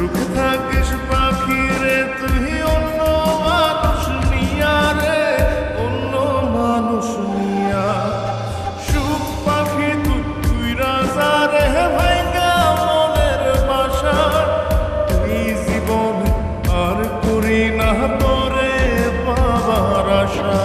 সুখে থাকিস পাখি রে তুই অন্য মানুষ নিয়া রে, অন্য মানুষ নিয়া। সুখ পাখি তুই রাজা রে ভাইঙ্গা মনের বাসা, এই জীবনে আর করি না তোরে পাবার আশা।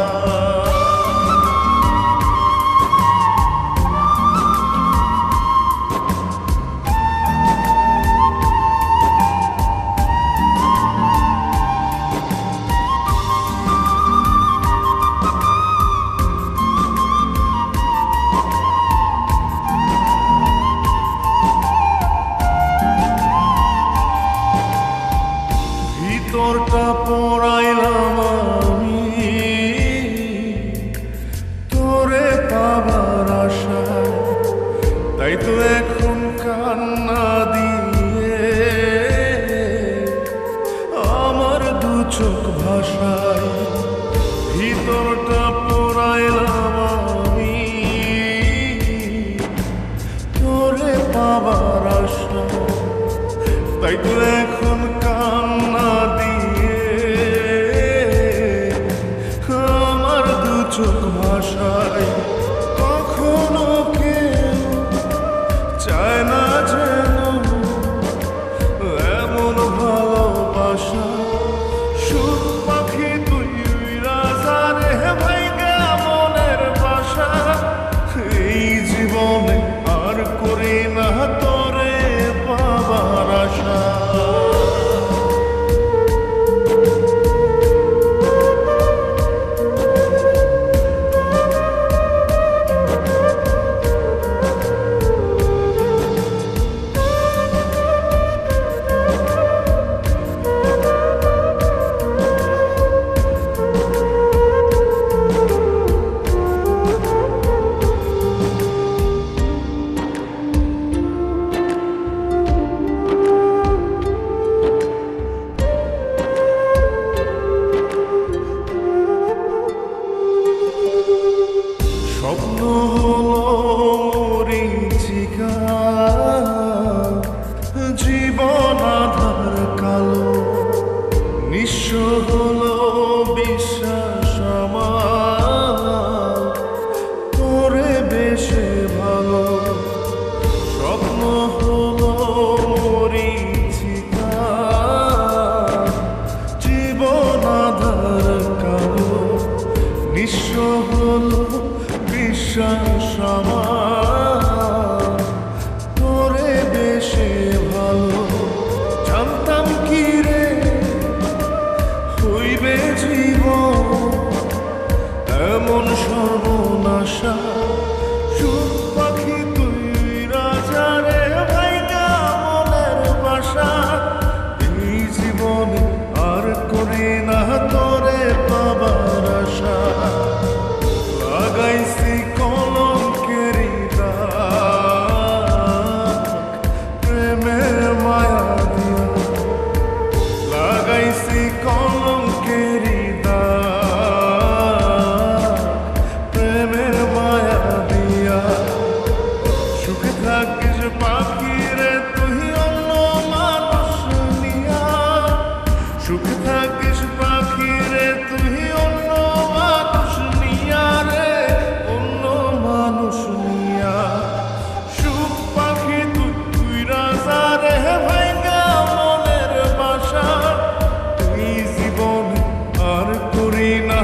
ভিতরটা পড়াইলাম আমি তোরে পাবার আশায়, তাই তো এখন কান্না দিয়ে আমার দু চোখ ভাষায়। ভিতরটা পড়াইলাম আমি তোরে পাবার আশায়, তাই তো এখন কান্না দিয়ে আমার দু চোখ ভাষায়। কখনো কেউ চায় না যেন এমন ভালোবাসা। সুখ পাখি তুই রাজা রে ভাইঙ্গা মনের বাসা, এই জীবনে আর করি না তোরে পাবার আশা। স্বপ্ন হলো মরীচিকা, জীবন আধার কালো, নিঃস্ব হলো বিশ্বাস আমার তোরে বেশে ভালো। স্বপ্ন হলো মরীচিকা, জীবন আধার কালো, নিঃস্ব হলো বিশ্বাস আমার তোরে বেশে ভালো। জানতাম কি রে হইবে জীবন এমন সর্বনাশা। সুখ পাখি তুই রাজা রে ভাইঙ্গা মনের বাসা, এই জীবনে আর করি না তোরে পাবার আশা। লাগাইছি কলঙ্কেরি দাগ প্রেমের মায়া দিয়া, লাগাইছি কলঙ্কেরি দাগ প্রেমের মায়া দিয়া। সুখে থাকিস পাখি রে তুই অন্য মানুষ নিয়া, সুখে থাকিস পাখি রে তুই অন্য মানুষ নিয়া রে, অন্য মানুষ নিয়া। সুখ পাখি তুই রাজা রে ভাইঙ্গা মনের বাসা, এই জীবনে আর করি না